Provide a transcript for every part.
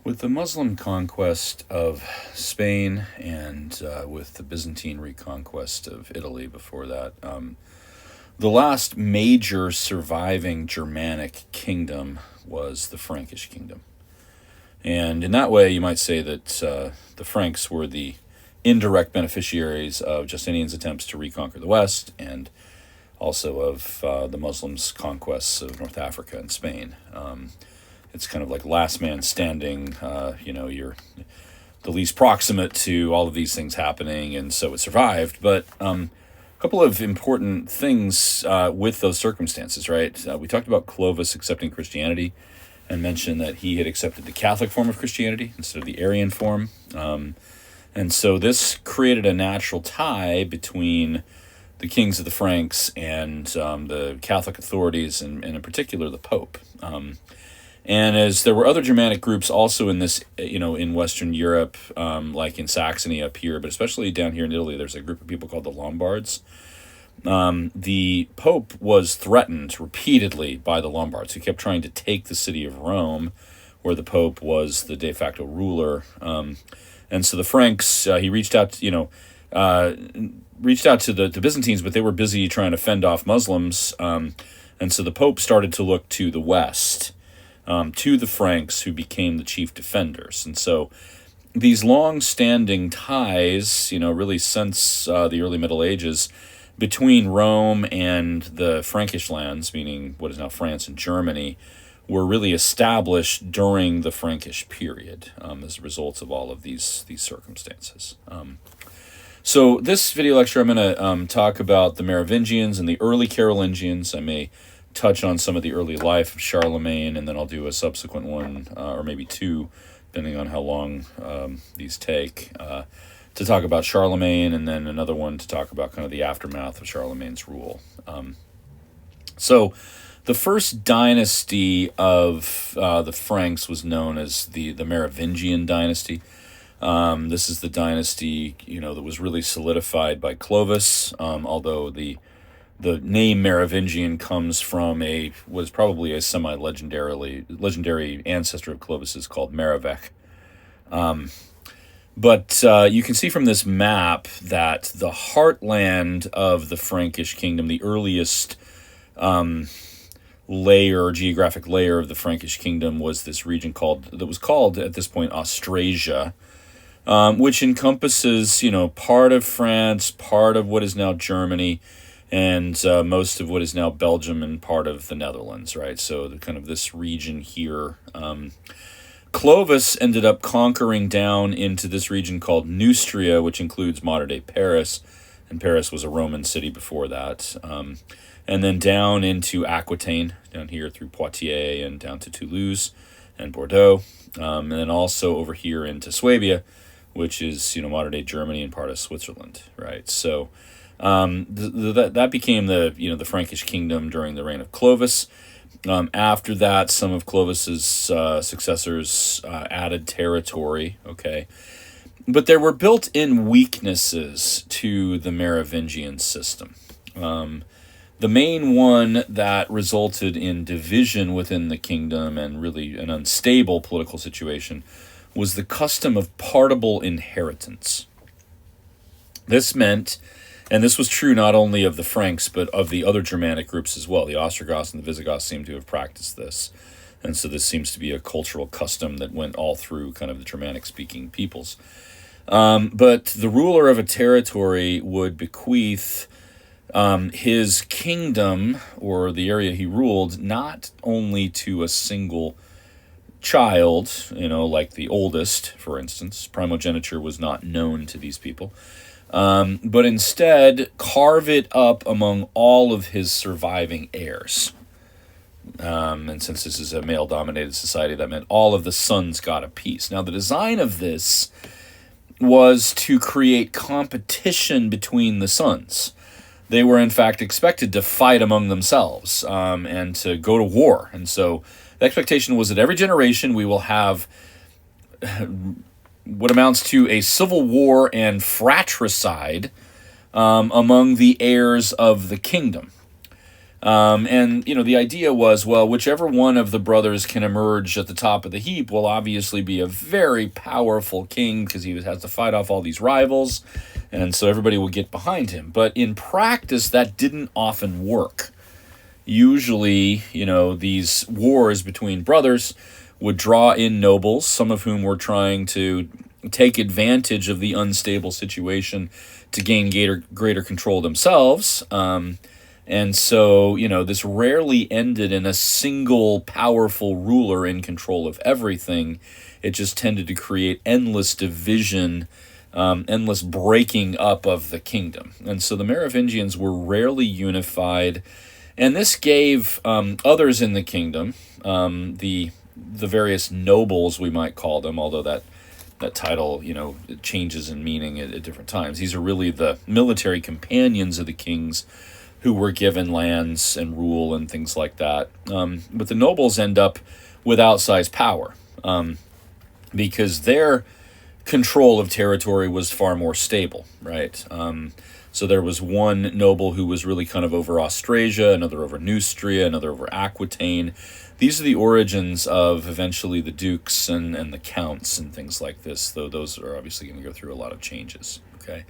With the Muslim conquest of Spain and with the Byzantine reconquest of Italy before that, the last major surviving Germanic kingdom was the Frankish kingdom. And in that way, you might say that the Franks were the indirect beneficiaries of Justinian's attempts to reconquer the West and also of the Muslims' conquests of North Africa and Spain. It's kind of like last man standing. You're the least proximate to all of these things happening, and so it survived. But a couple of important things with those circumstances, right? We talked about Clovis accepting Christianity and mentioned that he had accepted the Catholic form of Christianity instead of the Arian form. And so this created a natural tie between the kings of the Franks and the Catholic authorities, and in particular the Pope. And as there were other Germanic groups also in this, in Western Europe, like in Saxony up here, but especially down here in Italy, there's a group of people called the Lombards. The Pope was threatened repeatedly by the Lombards, who kept trying to take the city of Rome, where the Pope was the de facto ruler. And so the Franks, he reached out, reached out to the Byzantines, but they were busy trying to fend off Muslims. And so the Pope started to look to the West, to the Franks, who became the chief defenders. And so these long-standing ties, really since the early Middle Ages, between Rome and the Frankish lands, meaning what is now France and Germany, were really established during the Frankish period as a result of all of these circumstances. So this video lecture, I'm going to talk about the Merovingians and the early Carolingians. I may touch on some of the early life of Charlemagne, and then I'll do a subsequent one, or maybe two, depending on how long these take, to talk about Charlemagne, and then another one to talk about kind of the aftermath of Charlemagne's rule. So the first dynasty of the Franks was known as the Merovingian dynasty. This is the dynasty, that was really solidified by Clovis, although the name Merovingian comes from was probably a legendary ancestor of Clovis's called Merovech. But you can see from this map that the heartland of the Frankish kingdom, the earliest geographic layer of the Frankish kingdom, was this region that was called at this point Austrasia, which encompasses, part of France, part of what is now Germany, and most of what is now Belgium and part of the Netherlands, right? So kind of this region here. Clovis ended up conquering down into this region called Neustria, which includes modern-day Paris, and Paris was a Roman city before that. And then down into Aquitaine, down here through Poitiers and down to Toulouse and Bordeaux, and then also over here into Swabia, which is modern-day Germany and part of Switzerland, right? So that became the Frankish kingdom during the reign of Clovis. After that, some of Clovis's successors added territory, okay? But there were built-in weaknesses to the Merovingian system. The main one that resulted in division within the kingdom and really an unstable political situation was the custom of partible inheritance. This meant, and this was true not only of the Franks, but of the other Germanic groups as well. The Ostrogoths and the Visigoths seem to have practiced this. And so this seems to be a cultural custom that went all through kind of the Germanic-speaking peoples. But the ruler of a territory would bequeath his kingdom, or the area he ruled, not only to a single child, like the oldest, for instance. Primogeniture was not known to these people. But instead carve it up among all of his surviving heirs. And since this is a male-dominated society, that meant all of the sons got a piece. Now, the design of this was to create competition between the sons. They were, in fact, expected to fight among themselves and to go to war. And so the expectation was that every generation we will have what amounts to a civil war and fratricide among the heirs of the kingdom. And, the idea was, well, whichever one of the brothers can emerge at the top of the heap will obviously be a very powerful king because he has to fight off all these rivals. And so everybody will get behind him. But in practice, that didn't often work. Usually, these wars between brothers would draw in nobles, some of whom were trying to take advantage of the unstable situation to gain greater control themselves. And so, this rarely ended in a single powerful ruler in control of everything. It just tended to create endless division, endless breaking up of the kingdom. And so the Merovingians were rarely unified. And this gave others in the kingdom, the various nobles, we might call them, although that title, it changes in meaning at different times. These are really the military companions of the kings who were given lands and rule and things like that. But the nobles end up with outsized power because their control of territory was far more stable, right? So there was one noble who was really kind of over Austrasia, another over Neustria, another over Aquitaine. These are the origins of eventually the dukes and the counts and things like this, though those are obviously going to go through a lot of changes, okay?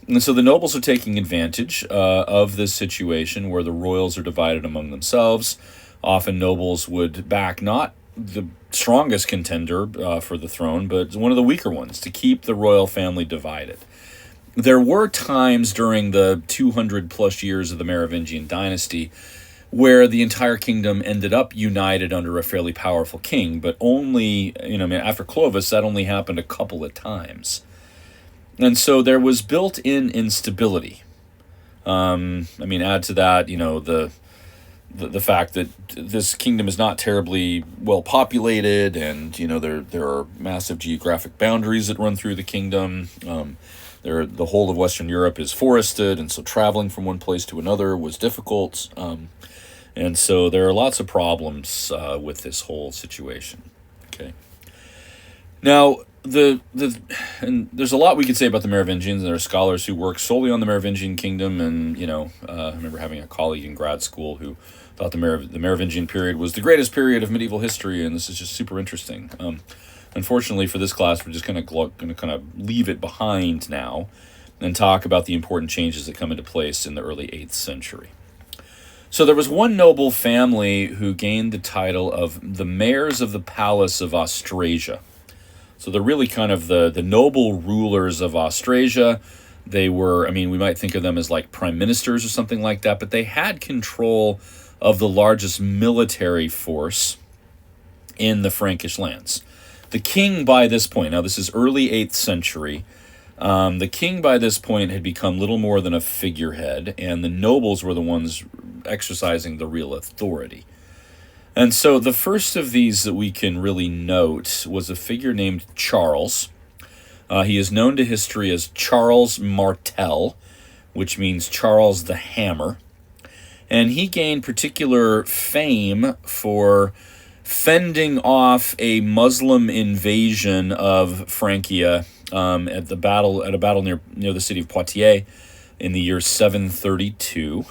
And so the nobles are taking advantage of this situation where the royals are divided among themselves. Often nobles would back not the strongest contender for the throne, but one of the weaker ones to keep the royal family divided. There were times during the 200 plus years of the Merovingian dynasty where the entire kingdom ended up united under a fairly powerful king, but only, after Clovis, that only happened a couple of times. And so there was built-in instability. Add to that, the fact that this kingdom is not terribly well populated, and there are massive geographic boundaries that run through the kingdom. The whole of Western Europe is forested, and so traveling from one place to another was difficult. And so there are lots of problems with this whole situation. Okay. Now, and there's a lot we could say about the Merovingians. There are scholars who work solely on the Merovingian kingdom, and I remember having a colleague in grad school who thought the Merovingian period was the greatest period of medieval history, and this is just super interesting. Unfortunately, for this class, we're just going to kind of leave it behind now and talk about the important changes that come into place in the early 8th century. So there was one noble family who gained the title of the mayors of the palace of Austrasia. So they're really kind of the noble rulers of Austrasia. They were, we might think of them as like prime ministers or something like that, but they had control of the largest military force in the Frankish lands. The king by this point, now this is early 8th century, the king by this point had become little more than a figurehead, and the nobles were the ones exercising the real authority. And so the first of these that we can really note was a figure named Charles. He is known to history as Charles Martel, which means Charles the Hammer. And he gained particular fame for fending off a Muslim invasion of Francia at a battle near the city of Poitiers in the year 732.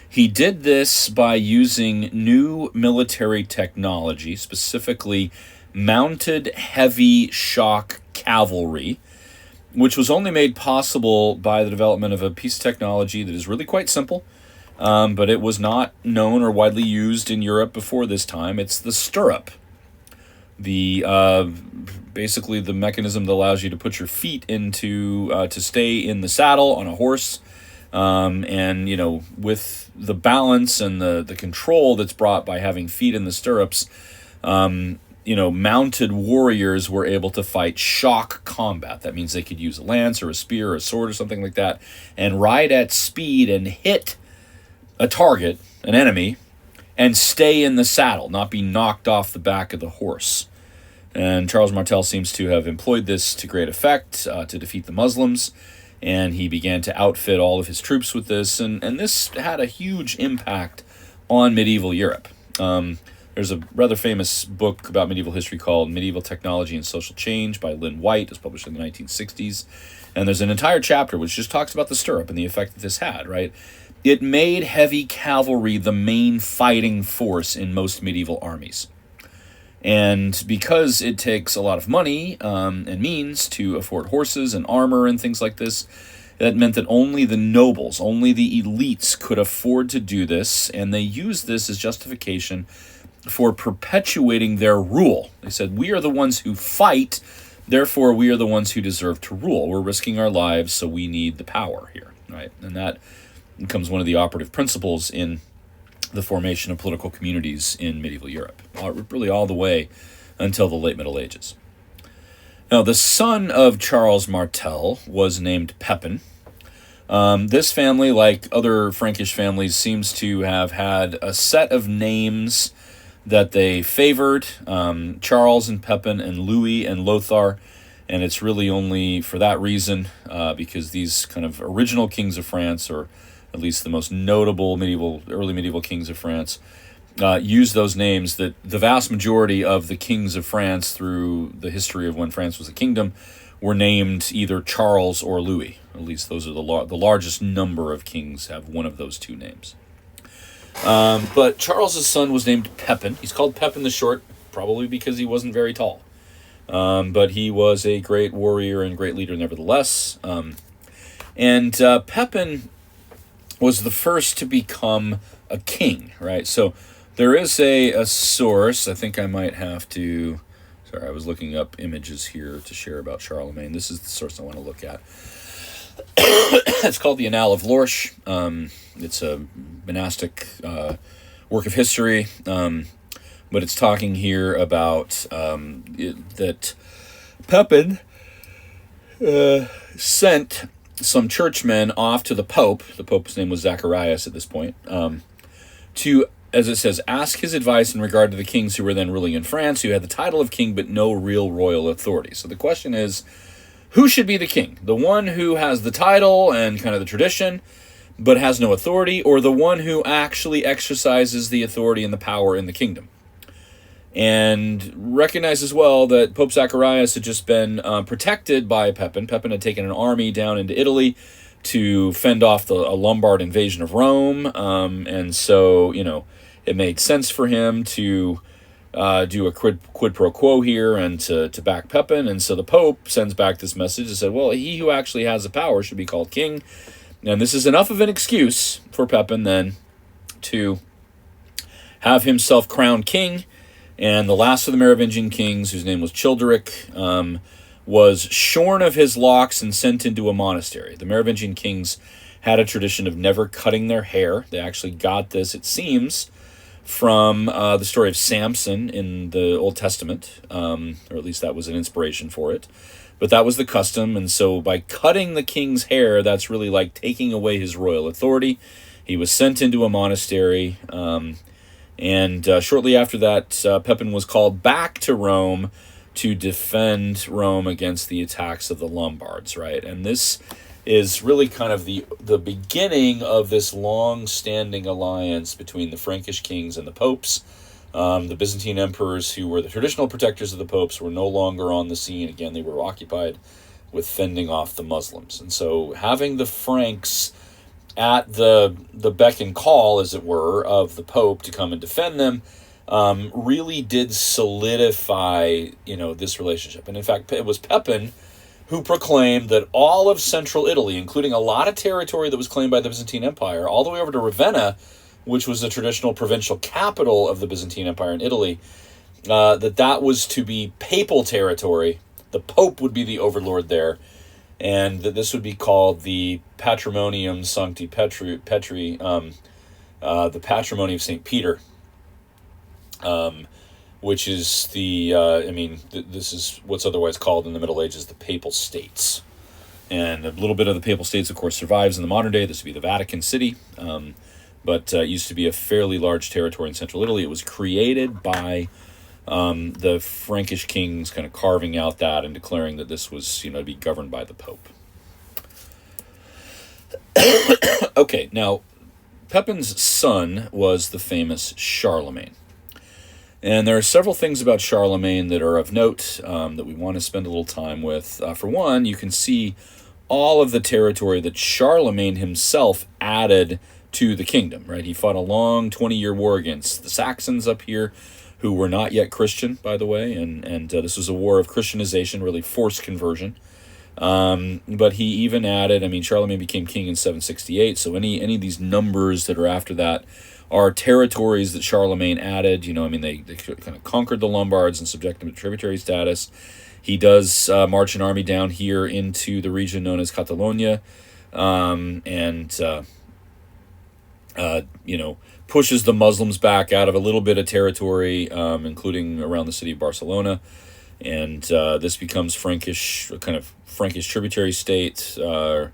He did this by using new military technology, specifically mounted heavy shock cavalry, which was only made possible by the development of a piece of technology that is really quite simple, but it was not known or widely used in Europe before this time. It's the stirrup. Basically the mechanism that allows you to put your feet into to stay in the saddle on a horse. And with the balance and the control that's brought by having feet in the stirrups, mounted warriors were able to fight shock combat. That means they could use a lance or a spear or a sword or something like that and ride at speed and hit a target, an enemy, and stay in the saddle, not be knocked off the back of the horse. And Charles Martel seems to have employed this to great effect to defeat the Muslims. And he began to outfit all of his troops with this, and this had a huge impact on medieval Europe. There's a rather famous book about medieval history called Medieval Technology and Social Change by Lynn White. It was published in the 1960s. And there's an entire chapter which just talks about the stirrup and the effect that this had, right? it made heavy cavalry the main fighting force in most medieval armies. And because it takes a lot of money and means to afford horses and armor and things like this, that meant that only the nobles, only the elites could afford to do this, and they used this as justification for perpetuating their rule. They said, we are the ones who fight, therefore we are the ones who deserve to rule. We're risking our lives, so we need the power here, right? And that becomes one of the operative principles in the formation of political communities in medieval Europe, really all the way until the late Middle Ages. Now, the son of Charles Martel was named Pepin. This family, like other Frankish families, seems to have had a set of names that they favored, Charles and Pepin and Louis and Lothar, and it's really only for that reason, because these kind of original kings of France, or at least the most notable early medieval kings of France, used those names, that the vast majority of the kings of France through the history of when France was a kingdom were named either Charles or Louis. At least those are the largest number of kings have one of those two names. But Charles's son was named Pepin. He's called Pepin the Short, probably because he wasn't very tall. But he was a great warrior and great leader nevertheless. And Pepin was the first to become a king, right? So there is a source. I think I might have to... Sorry, I was looking up images here to share about Charlemagne. This is the source I want to look at. It's called the Annals of Lorsch. It's a monastic work of history, but it's talking here about that Pepin sent some churchmen off to the Pope. The Pope's name was Zacharias at this point, to, as it says, ask his advice in regard to the kings who were then ruling in France, who had the title of king but no real royal authority. So the question is, who should be the king? The one who has the title and kind of the tradition, but has no authority, or the one who actually exercises the authority and the power in the kingdom? And recognize as well that Pope Zacharias had just been protected by Pepin. Pepin had taken an army down into Italy to fend off a Lombard invasion of Rome, and so, it made sense for him to do a quid pro quo here and to back Pepin. And so the Pope sends back this message and said, well, he who actually has the power should be called king. And this is enough of an excuse for Pepin then to have himself crowned king. And the last of the Merovingian kings, whose name was Childeric, was shorn of his locks and sent into a monastery. The Merovingian kings had a tradition of never cutting their hair. They actually got this, it seems, from the story of Samson in the Old Testament, or at least that was an inspiration for it. But that was the custom, and so by cutting the king's hair, that's really like taking away his royal authority. He was sent into a monastery, and shortly after that, Pepin was called back to Rome to defend Rome against the attacks of the Lombards, right? And this is really kind of the beginning of this long-standing alliance between the Frankish kings and the popes. The Byzantine emperors, who were the traditional protectors of the popes, were no longer on the scene. Again, they were occupied with fending off the Muslims. And so having the Franks at the beck and call, as it were, of the Pope to come and defend them, really did solidify, this relationship. And in fact, it was Pepin who proclaimed that all of central Italy, including a lot of territory that was claimed by the Byzantine Empire, all the way over to Ravenna, which was the traditional provincial capital of the Byzantine Empire in Italy, that was to be papal territory. The Pope would be the overlord there, and that this would be called the Patrimonium Sancti Petri, the patrimony of St. Peter, which is this is what's otherwise called in the Middle Ages the Papal States. And a little bit of the Papal States, of course, survives in the modern day. This would be the Vatican City, but it used to be a fairly large territory in central Italy. It was created by the Frankish kings kind of carving out that and declaring that this was, to be governed by the Pope. Okay, now, Pepin's son was the famous Charlemagne. And there are several things about Charlemagne that are of note that we want to spend a little time with. For one, you can see all of the territory that Charlemagne himself added to the kingdom, right? He fought a long 20-year war against the Saxons up here, who were not yet Christian, by the way, and this was a war of Christianization, really forced conversion. But he even added, I mean, Charlemagne became king in 768, so any of these numbers that are after that are territories that Charlemagne added. You know, I mean, they kind of conquered the Lombards and subjected them to tributary status. He does march an army down here into the region known as Catalonia, you know, pushes the Muslims back out of a little bit of territory, including around the city of Barcelona. And this becomes a kind of Frankish tributary state. Well,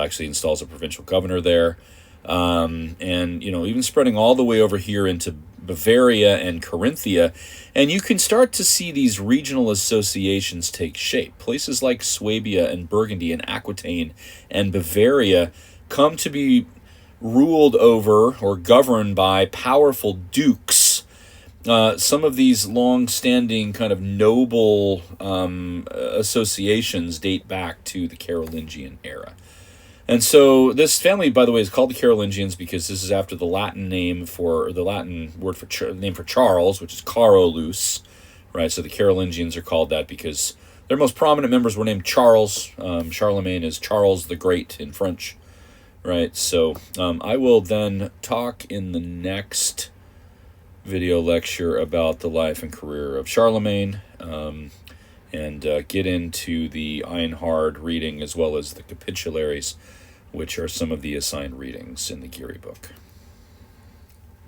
actually installs a provincial governor there. And, you know, even spreading all the way over here into Bavaria and Carinthia. And you can start to see these regional associations take shape. Places like Swabia and Burgundy and Aquitaine and Bavaria come to be ruled over or governed by powerful dukes. Some of these long-standing kind of noble associations date back to the Carolingian era. And so this family, by the way, is called the Carolingians because this is after the Latin name for, or the Latin word for name for Charles, which is Carolus, right? So the Carolingians are called that because their most prominent members were named Charles. Charlemagne is Charles the Great in French, right? So I will then talk in the next video lecture about the life and career of Charlemagne, and get into the Einhard reading as well as the capitularies, which are some of the assigned readings in the Geary book.